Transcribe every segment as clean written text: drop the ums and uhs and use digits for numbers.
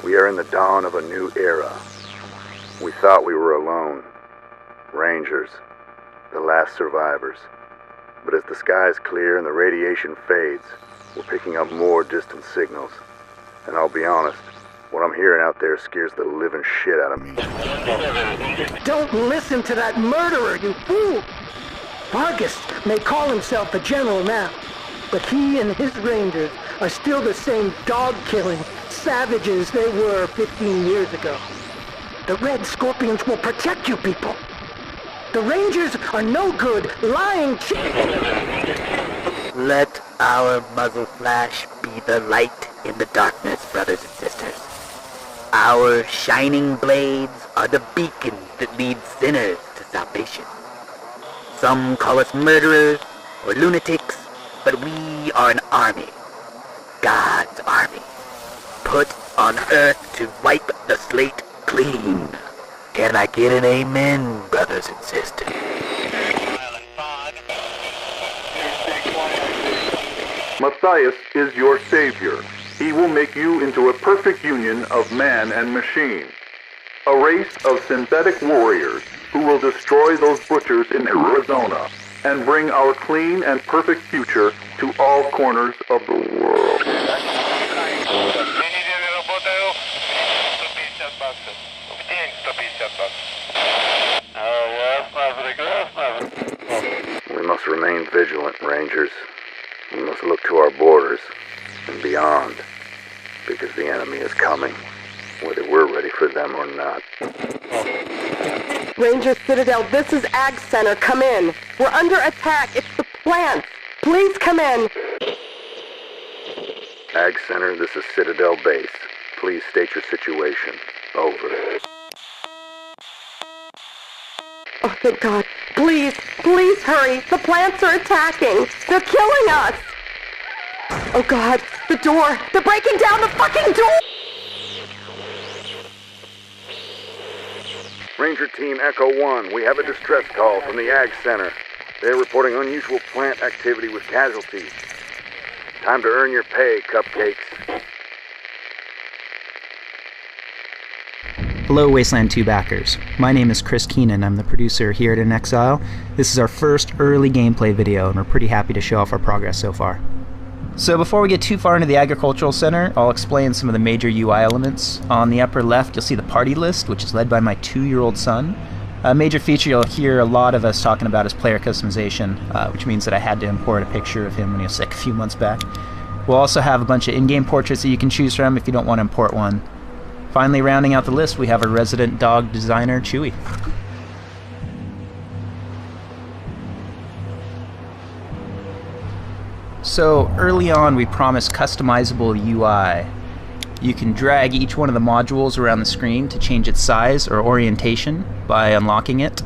We are in the dawn of a new era. We thought we were alone. Rangers, the last survivors. But as the skies clear and the radiation fades, we're picking up more distant signals. And I'll be honest, what I'm hearing out there scares the living shit out of me. Don't listen to that murderer, you fool! Vargas may call himself a general now, but he and his rangers are still the same dog-killing savages they were 15 years ago. The Red Scorpions will protect you people. The Rangers are no good, lying Let our muzzle flash be the light in the darkness, brothers and sisters. Our shining blades are the beacons that lead sinners to salvation. Some call us murderers or lunatics, but we are an army. God's army. Put on earth to wipe the slate clean. Can I get an amen, brothers and sisters? Matthias is your savior. He will make you into a perfect union of man and machine. A race of synthetic warriors who will destroy those butchers in Arizona and bring our clean and perfect future to all corners of the world. We must remain vigilant, Rangers. We must look to our borders and beyond, because the enemy is coming, whether we're ready for them or not. Ranger Citadel, this is Ag Center. Come in. We're under attack. It's the plants. Please come in. Ag Center, this is Citadel Base. Please state your situation. Over. Oh, thank God. Please, please hurry. The plants are attacking. They're killing us. Oh, God. The door. They're breaking down the fucking door. Ranger Team Echo 1, we have a distress call from the Ag Center. They're reporting unusual plant activity with casualties. Time to earn your pay, cupcakes. Hello Wasteland 2 backers. My name is Chris Keenan. I'm the producer here at In Exile. This is our first early gameplay video and we're pretty happy to show off our progress so far. So before we get too far into the Agricultural Center, I'll explain some of the major UI elements. On the upper left you'll see the party list, which is led by my 2-year-old son. A major feature you'll hear a lot of us talking about is player customization, which means that I had to import a picture of him when he was sick a few months back. We'll also have a bunch of in-game portraits that you can choose from if you don't want to import one. Finally, rounding out the list, we have our resident dog designer, Chewy. So early on, we promised customizable UI. You can drag each one of the modules around the screen to change its size or orientation by unlocking it.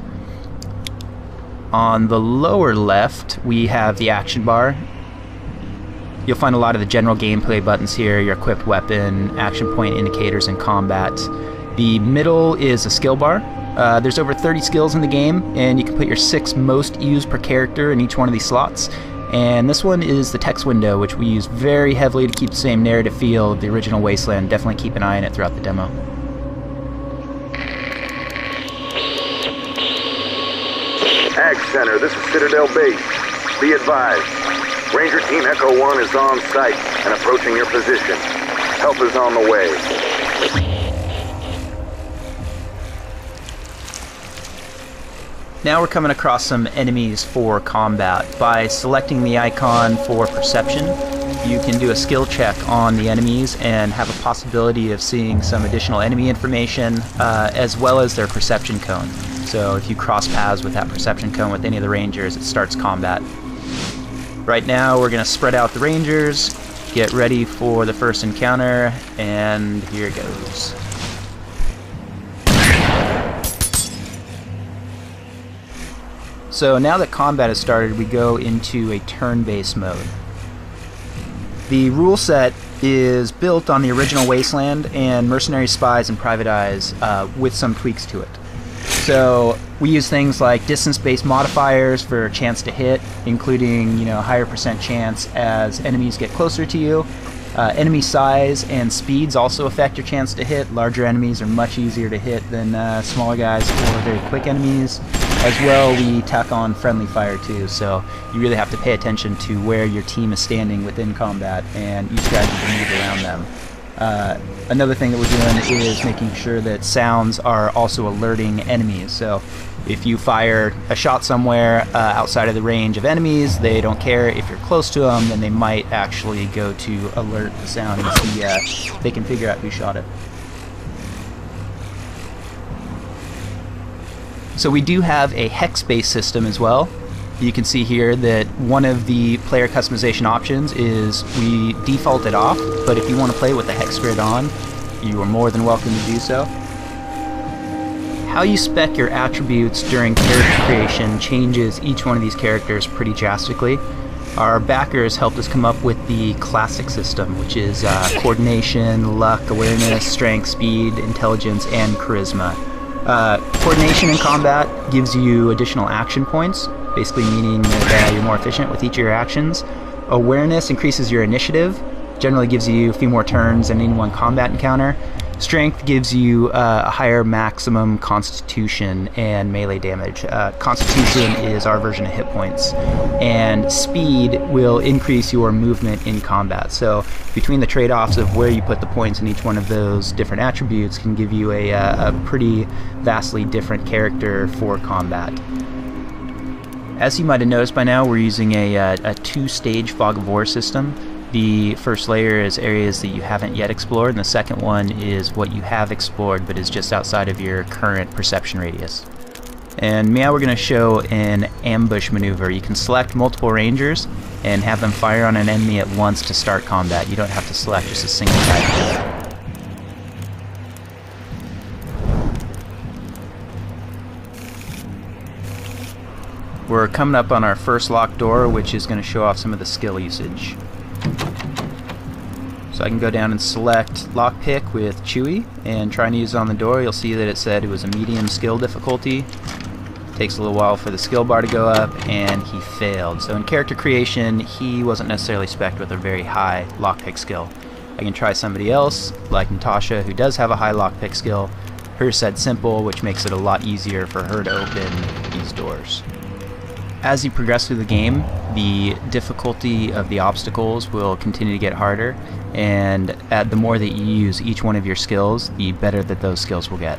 On the lower left, we have the action bar. You'll find a lot of the general gameplay buttons here, your equipped weapon, action point indicators, and combat. The middle is a skill bar. There's over 30 skills in the game, and you can put your 6 most used per character in each one of these slots. And this one is the text window, which we use very heavily to keep the same narrative feel of the original Wasteland. Definitely keep an eye on it throughout the demo. Ag Center, this is Citadel Base. Be advised, Ranger Team Echo 1 is on site and approaching your position. Help is on the way. Now we're coming across some enemies for combat. By selecting the icon for perception, you can do a skill check on the enemies and have a possibility of seeing some additional enemy information as well as their perception cone. So if you cross paths with that perception cone with any of the Rangers, it starts combat. Right now we're going to spread out the Rangers, get ready for the first encounter, and here it goes. So now that combat has started, we go into a turn-based mode. The rule set is built on the original Wasteland and Mercenary Spies and Private Eyes with some tweaks to it. So we use things like distance-based modifiers for a chance to hit, including higher % chance as enemies get closer to you. Enemy size and speeds also affect your chance to hit. Larger enemies are much easier to hit than smaller guys or very quick enemies. As well, we tack on friendly fire too, so you really have to pay attention to where your team is standing within combat and use strategy to move around them. Another thing that we're doing is making sure that sounds are also alerting enemies. So if you fire a shot somewhere outside of the range of enemies, they don't care. If you're close to them, then they might actually go to alert the sound and see they can figure out who shot it. So we do have a hex-based system as well. You can see here that one of the player customization options is we default it off, but if you want to play with the hex grid on, you are more than welcome to do so. How you spec your attributes during character creation changes each one of these characters pretty drastically. Our backers helped us come up with the classic system, which is coordination, luck, awareness, strength, speed, intelligence, and charisma. Coordination in combat gives you additional action points, basically meaning that you're more efficient with each of your actions. Awareness increases your initiative, generally gives you a few more turns than any one combat encounter. Strength gives you a higher maximum constitution and melee damage. Constitution is our version of hit points. And speed will increase your movement in combat. So between the trade-offs of where you put the points in each one of those different attributes can give you a pretty vastly different character for combat. As you might have noticed by now, we're using a two-stage fog of war system. The first layer is areas that you haven't yet explored, and the second one is what you have explored but is just outside of your current perception radius. And now we're going to show an ambush maneuver. You can select multiple rangers and have them fire on an enemy at once to start combat. You don't have to select just a single type. We're coming up on our first locked door, which is going to show off some of the skill usage. So I can go down and select lockpick with Chewy and trying to use it on the door. You'll see that it said it was a medium skill difficulty. Takes a little while for the skill bar to go up, and he failed. So in character creation, he wasn't necessarily spec'd with a very high lockpick skill. I can try somebody else, like Natasha, who does have a high lockpick skill. Hers said simple, which makes it a lot easier for her to open these doors. As you progress through the game, the difficulty of the obstacles will continue to get harder, and the more that you use each one of your skills, the better that those skills will get.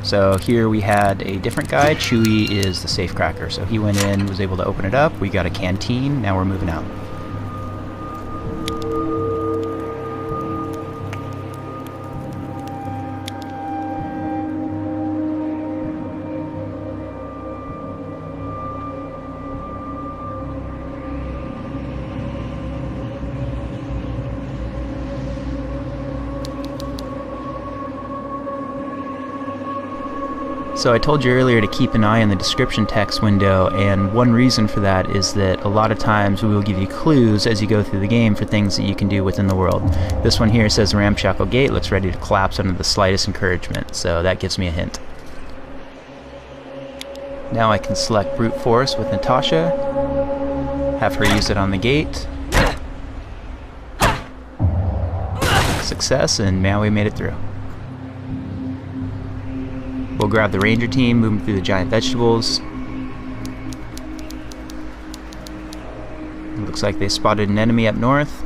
So here we had a different guy. Chewy is the safecracker, so he went in, was able to open it up. We got a canteen, now we're moving out. So I told you earlier to keep an eye on the description text window, and one reason for that is that a lot of times we will give you clues as you go through the game for things that you can do within the world. This one here says the ramshackle gate looks ready to collapse under the slightest encouragement, so that gives me a hint. Now I can select brute force with Natasha, have her use it on the gate. Success, and now we made it through. We'll grab the ranger team, moving through the giant vegetables. It looks like they spotted an enemy up north.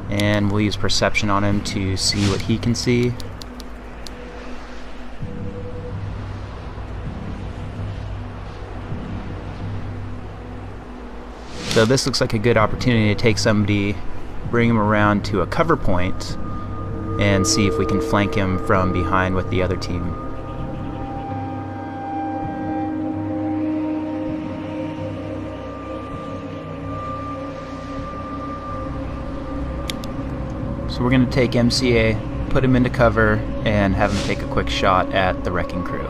And we'll use perception on him to see what he can see. So this looks like a good opportunity to take somebody, bring him around to a cover point, and see if we can flank him from behind with the other team. So we're going to take MCA, put him into cover, and have him take a quick shot at the wrecking crew.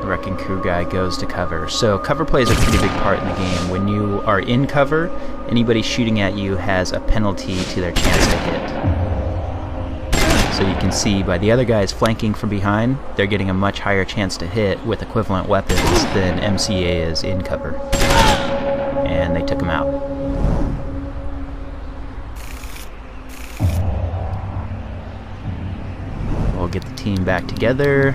The wrecking crew guy goes to cover. So cover plays a pretty big part in the game. When you are in cover, anybody shooting at you has a penalty to their chance to hit. So you can see by the other guys flanking from behind, they're getting a much higher chance to hit with equivalent weapons than MCA is in cover. and they took him out. We'll get the team back together,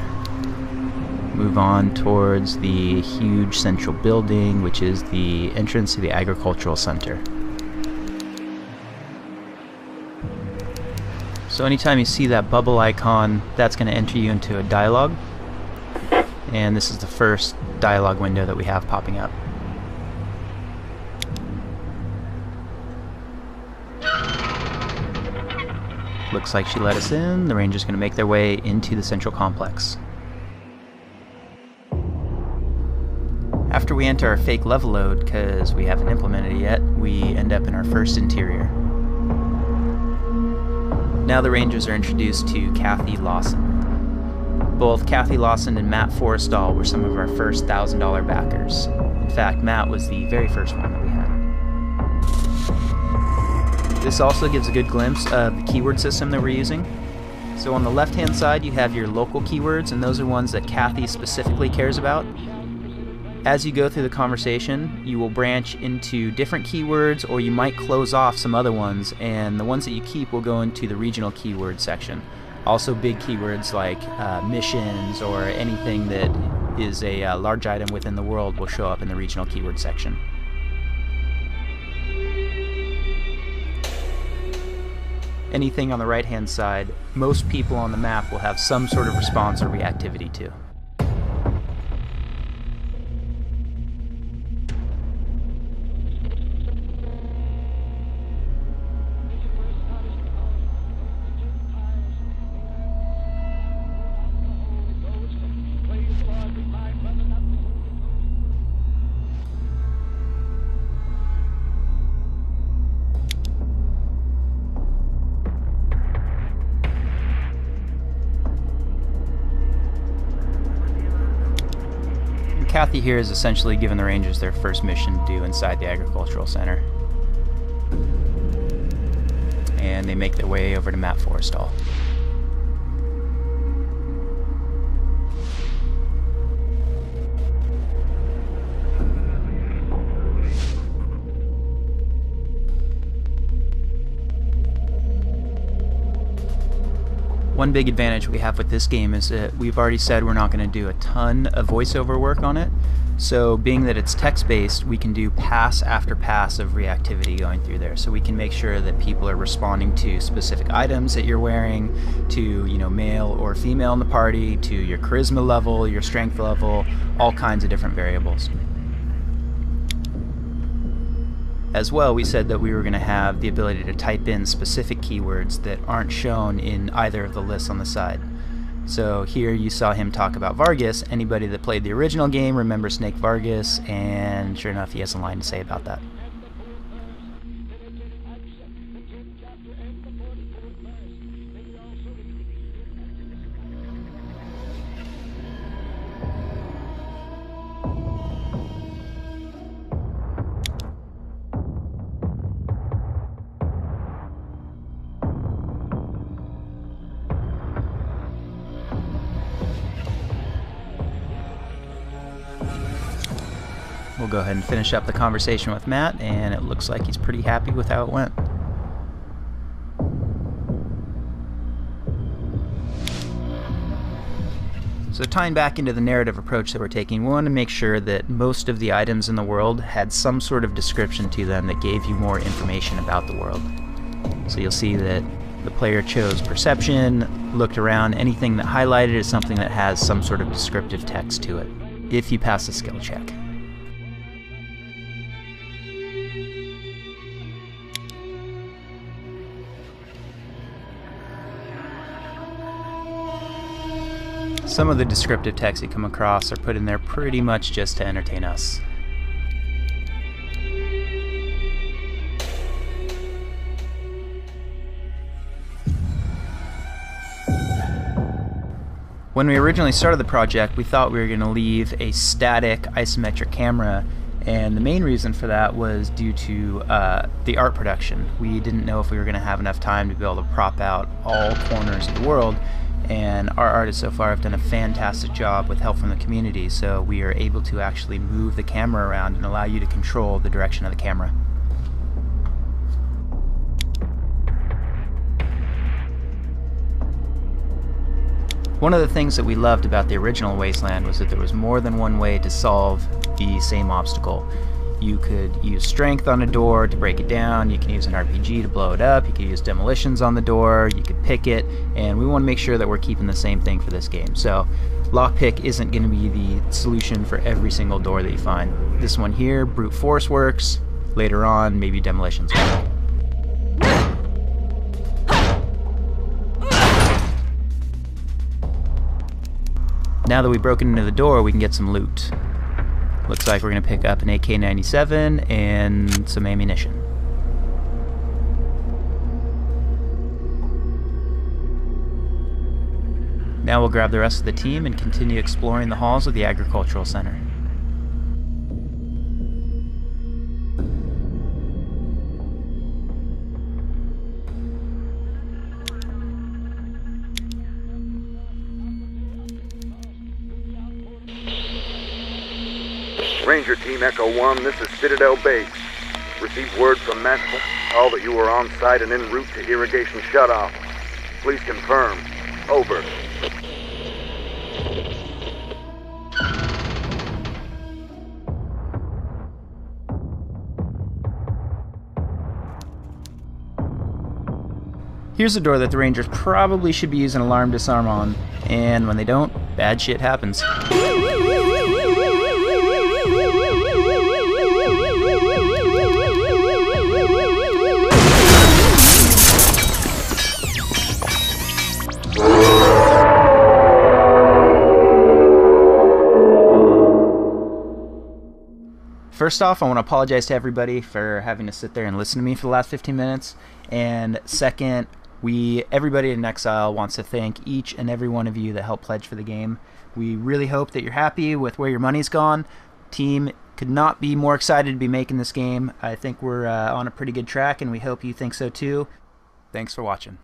move on towards the huge central building, which is the entrance to the agricultural center. So anytime you see that bubble icon, that's going to enter you into a dialogue. And this is the first dialogue window that we have popping up. Looks like she let us in. The Rangers are going to make their way into the central complex. After we enter our fake level load, because we haven't implemented it yet, we end up in our first interior. Now the Rangers are introduced to Kathy Lawson. Both Kathy Lawson and Matt Forrestal were some of our first $1,000 backers. In fact, Matt was the very first one that we had. This also gives a good glimpse of the keyword system that we're using. So on the left-hand side, you have your local keywords, and those are ones that Kathy specifically cares about. As you go through the conversation, you will branch into different keywords, or you might close off some other ones, and the ones that you keep will go into the regional keyword section. Also big keywords like missions or anything that is a large item within the world will show up in the regional keyword section. Anything on the right hand side, most people on the map will have some sort of response or reactivity to. Kathy here is essentially giving the Rangers their first mission to do inside the agricultural center. And they make their way over to Matt Forrestal. One big advantage we have with this game is that we've already said we're not going to do a ton of voiceover work on it. So being that it's text-based, we can do pass after pass of reactivity going through there. So we can make sure that people are responding to specific items that you're wearing, to, you know, male or female in the party, to your charisma level, your strength level, all kinds of different variables. As well, we said that we were going to have the ability to type in specific keywords that aren't shown in either of the lists on the side. So here you saw him talk about Vargas. Anybody that played the original game remembers Snake Vargas, and sure enough, he has a line to say about that. We'll go ahead and finish up the conversation with Matt, and it looks like he's pretty happy with how it went. So tying back into the narrative approach that we're taking, we want to make sure that most of the items in the world had some sort of description to them that gave you more information about the world. So you'll see that the player chose perception, looked around, anything that highlighted is something that has some sort of descriptive text to it, if you pass the skill check. Some of the descriptive text you come across are put in there pretty much just to entertain us. When we originally started the project, we thought we were going to leave a static isometric camera, and the main reason for that was due to the art production. We didn't know if we were going to have enough time to be able to prop out all corners of the world, and our artists so far have done a fantastic job with help from the community, so we are able to actually move the camera around and allow you to control the direction of the camera. One of the things that we loved about the original Wasteland was that there was more than one way to solve the same obstacle. You could use strength on a door to break it down, you can use an RPG to blow it up, you could use demolitions on the door, you could pick it, and we want to make sure that we're keeping the same thing for this game. So lockpick isn't going to be the solution for every single door that you find. This one here, brute force works, later on maybe demolitions work. Now that we've broken into the door, we can get some loot. Looks like we're going to pick up an AK-97 and some ammunition. Now we'll grab the rest of the team and continue exploring the halls of the Agricultural Center. Ranger Team Echo 1, this is Citadel Base. Received word from Maxwell, all that you were on site and en route to irrigation shutoff. Please confirm. Over. Here's a door that the Rangers probably should be using alarm disarm on, and when they don't, bad shit happens. First off, I want to apologize to everybody for having to sit there and listen to me for the last 15 minutes. And second, everybody in Exile wants to thank each and every one of you that helped pledge for the game. We really hope that you're happy with where your money's gone. Team could not be more excited to be making this game. I think we're on a pretty good track, and we hope you think so too. Thanks for watching.